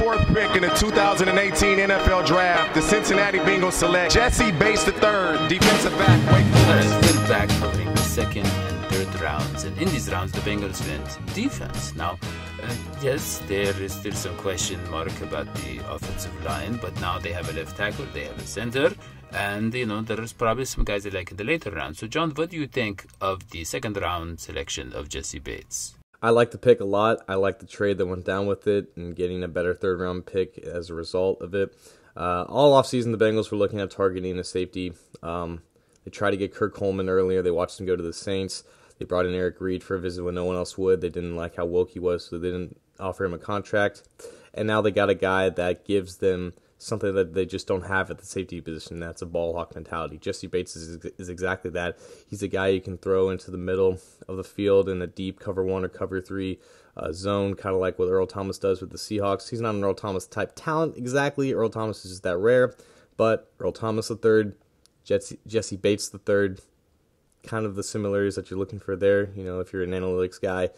4th pick in the 2018 NFL Draft, the Cincinnati Bengals select Jessie Bates III, defensive back, Wake Forest. Still back covering the 2nd and 3rd rounds, and in these rounds, the Bengals went defense. Now, yes, there is still some question mark about the offensive line, but now they have a left tackle, they have a center, and, there's probably some guys they like in the later rounds. So, John, what do you think of the 2nd round selection of Jessie Bates? I like the pick a lot. I like the trade that went down with it and getting a better 3rd round pick as a result of it. All offseason, the Bengals were looking at targeting a safety. They tried to get Kirk Coleman earlier. They watched him go to the Saints. They brought in Eric Reed for a visit when no one else would. They didn't like how woke he was, so they didn't offer him a contract. And now they got a guy that gives them something that they just don't have at the safety position. That's a ball hawk mentality. Jessie Bates is exactly that. He's a guy you can throw into the middle of the field in a deep cover 1 or cover 3 zone, kind of like what Earl Thomas does with the Seahawks. He's not an Earl Thomas type talent exactly. Earl Thomas is just that rare. But Earl Thomas III, Jessie Bates III, kind of the similarities that you're looking for there, if you're an analytics guy.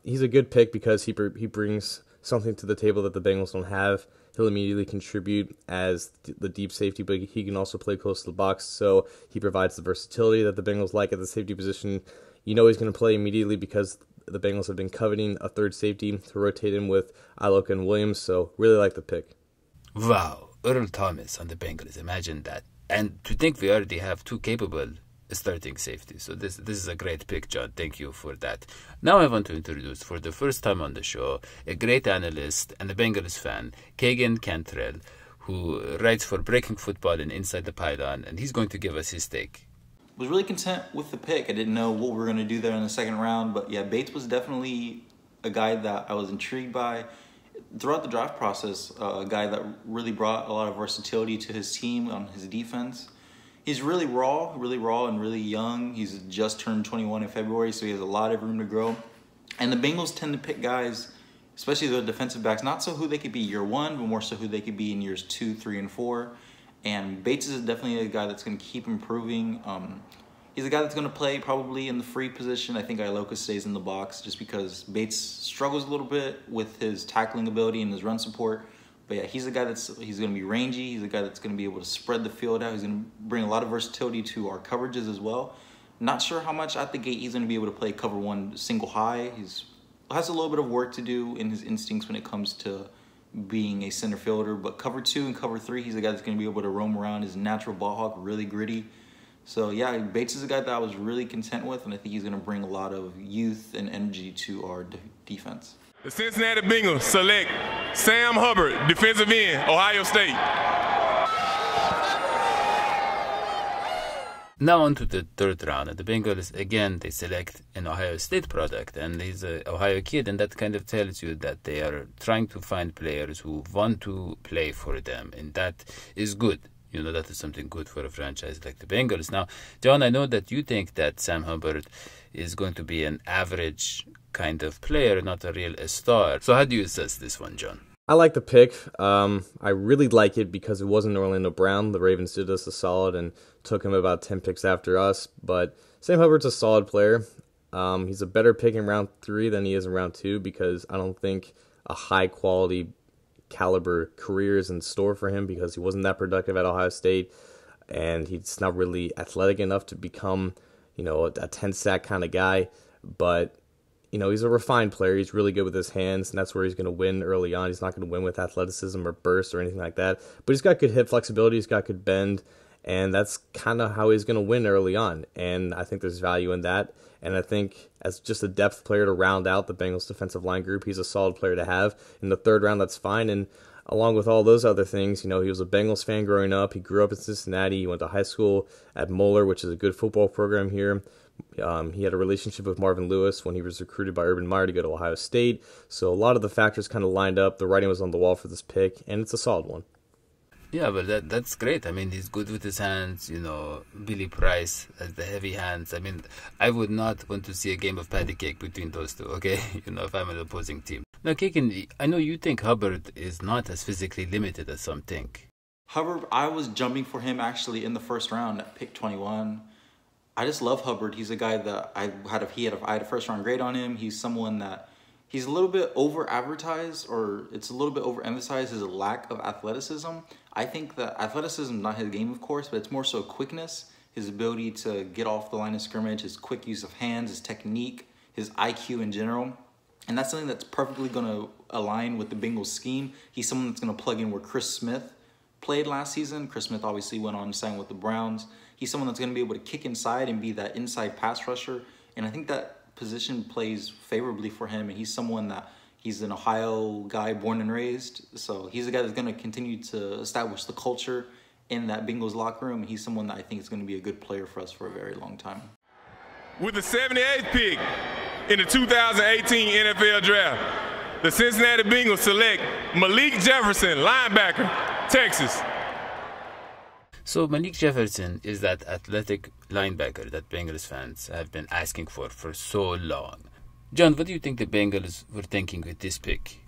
He's a good pick because he brings something to the table that the Bengals don't have. He'll immediately contribute as the deep safety, but he can also play close to the box, so he provides the versatility that the Bengals like at the safety position. He's going to play immediately because the Bengals have been coveting a 3rd safety to rotate him with Iloka and Williams, so really like the pick. Wow, Earl Thomas on the Bengals, imagine that. And to think we already have 2 capable starting safety. So this is a great pick, John. Thank you for that. Now I want to introduce, for the first time on the show, a great analyst and a Bengals fan, Cagen Cantrell, who writes for Breaking Football and Inside the Pylon, and he's going to give us his take. Was really content with the pick. I didn't know what we were going to do there in the 2nd round, but yeah, Bates was definitely a guy that I was intrigued by. Throughout the draft process, a guy that really brought a lot of versatility to his team on his defense. He's really raw and really young. He's just turned 21 in February, so he has a lot of room to grow. And the Bengals tend to pick guys, especially the defensive backs, not so who they could be year 1, but more so who they could be in years 2, 3, and 4. And Bates is definitely a guy that's going to keep improving. He's a guy that's going to play probably in the free position. I think Iloka stays in the box just because Bates struggles a little bit with his tackling ability and his run support. But yeah, he's a guy he's going to be rangy. He's a guy that's going to be able to spread the field out. He's going to bring a lot of versatility to our coverages as well. Not sure how much at the gate he's going to be able to play cover 1 single high. Has a little bit of work to do in his instincts when it comes to being a center fielder. But cover 2 and cover 3, he's a guy that's going to be able to roam around. His natural ball hawk, really gritty. So yeah, Bates is a guy that I was really content with, and I think he's going to bring a lot of youth and energy to our defense. The Cincinnati Bengals select Sam Hubbard, defensive end, Ohio State. Now on to the 3rd round. The Bengals, again, they select an Ohio State product, and he's an Ohio kid, and that kind of tells you that they are trying to find players who want to play for them, and that is good. That is something good for a franchise like the Bengals. Now, John, I know that you think that Sam Hubbard is going to be an average kind of player, not a real star. So how do you assess this one, John? I like the pick. I really like it because it wasn't Orlando Brown. The Ravens did us a solid and took him about 10 picks after us. But Sam Hubbard's a solid player. He's a better pick in round 3 than he is in round 2 because I don't think a high-quality caliber career is in store for him because he wasn't that productive at Ohio State, and he's not really athletic enough to become, a 10-sack kind of guy. But he's a refined player. He's really good with his hands, and that's where he's going to win early on. He's not going to win with athleticism or burst or anything like that. But he's got good hip flexibility. He's got good bend, and that's kind of how he's going to win early on. And I think there's value in that. And I think as just a depth player to round out the Bengals defensive line group, he's a solid player to have. In the 3rd round, that's fine. And along with all those other things, he was a Bengals fan growing up. He grew up in Cincinnati. He went to high school at Moeller, which is a good football program here. He had a relationship with Marvin Lewis when he was recruited by Urban Meyer to go to Ohio State. So a lot of the factors kind of lined up. The writing was on the wall for this pick, and it's a solid one. Yeah, but that's great. I mean, he's good with his hands. Billy Price has the heavy hands. I mean, I would not want to see a game of patty cake between those two, okay? If I'm an opposing team. Now, Kagan, I know you think Hubbard is not as physically limited as some think. Hubbard, I was jumping for him actually in the 1st round at pick 21. I just love Hubbard. He's a guy that I had a 1st round grade on him. He's someone that he's a little bit over-advertised, or it's a little bit overemphasized, his lack of athleticism. I think that athleticism is not his game, of course, but it's more so quickness, his ability to get off the line of scrimmage, his quick use of hands, his technique, his IQ in general. And that's something that's perfectly going to align with the Bengals scheme. He's someone that's going to plug in where Chris Smith played last season. Chris Smith obviously went on to sign with the Browns. He's someone that's going to be able to kick inside and be that inside pass rusher. And I think that position plays favorably for him. And he's someone that he's an Ohio guy born and raised. So he's a guy that's going to continue to establish the culture in that Bengals locker room. And he's someone that I think is going to be a good player for us for a very long time. With the 78th pick in the 2018 NFL Draft, the Cincinnati Bengals select Malik Jefferson, linebacker, Texas. So Malik Jefferson is that athletic linebacker that Bengals fans have been asking for so long. John, what do you think the Bengals were thinking with this pick?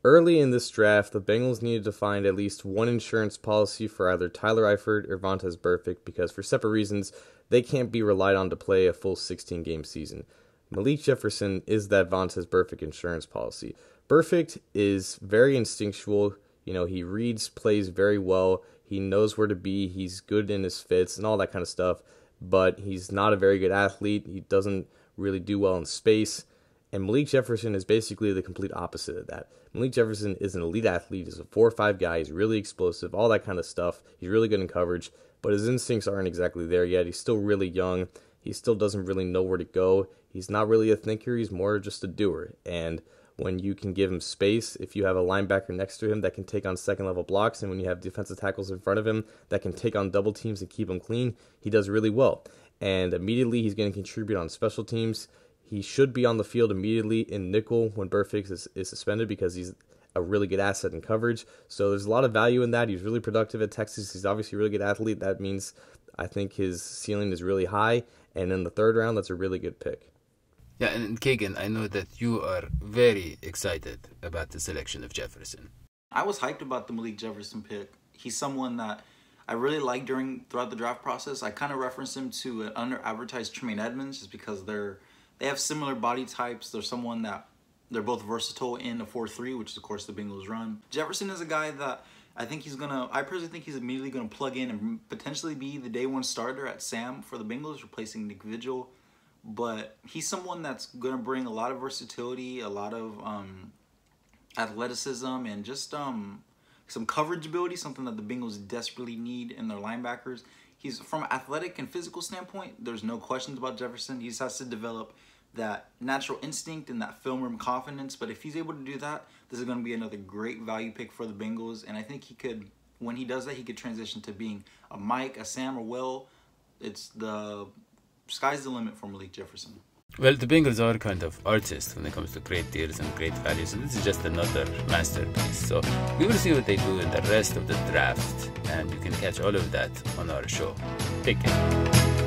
Early in this draft, the Bengals needed to find at least one insurance policy for either Tyler Eifert or Vontaze Burfict because for separate reasons, they can't be relied on to play a full 16-game season. Malik Jefferson is that Vontaze Burfict insurance policy. Burfict is very instinctual. You know, he reads plays very well. He knows where to be. He's good in his fits and all that kind of stuff. But he's not a very good athlete. He doesn't really do well in space. And Malik Jefferson is basically the complete opposite of that. Malik Jefferson is an elite athlete. He's a 4-5 guy. He's really explosive, all that kind of stuff. He's really good in coverage. But his instincts aren't exactly there yet. He's still really young. He still doesn't really know where to go. He's not really a thinker. He's more just a doer. And when you can give him space, if you have a linebacker next to him that can take on second-level blocks, and when you have defensive tackles in front of him that can take on double teams and keep him clean, he does really well. And immediately he's going to contribute on special teams. He should be on the field immediately in nickel when Burfict is suspended because he's a really good asset in coverage. So there's a lot of value in that. He's really productive at Texas. He's obviously a really good athlete. That means I think his ceiling is really high. And in the third round, that's a really good pick. Yeah, and Cagen, I know that you are very excited about the selection of Jefferson. I was hyped about the Malik Jefferson pick. He's someone that I really liked throughout the draft process. I kind of referenced him to an under-advertised Tremaine Edmonds just because they have similar body types. They're someone that they're both versatile in a 4-3, which is, of course, the Bengals run. Jefferson is a guy that I personally think he's immediately going to plug in and potentially be the day one starter at Sam for the Bengals, replacing Nick Vigil. But he's someone that's going to bring a lot of versatility, a lot of athleticism, and just some coverage ability, something that the Bengals desperately need in their linebackers. He's from an athletic and physical standpoint, there's no questions about Jefferson. He just has to develop that natural instinct and that film room confidence. But if he's able to do that, this is going to be another great value pick for the Bengals. And I think he could, when he does that, he could transition to being a Mike, a Sam, or Will. It's the sky's the limit for Malik Jefferson. Well, the Bengals are kind of artists when it comes to great deals and great values, and this is just another masterpiece. So we will see what they do in the rest of the draft, and you can catch all of that on our show. Take care.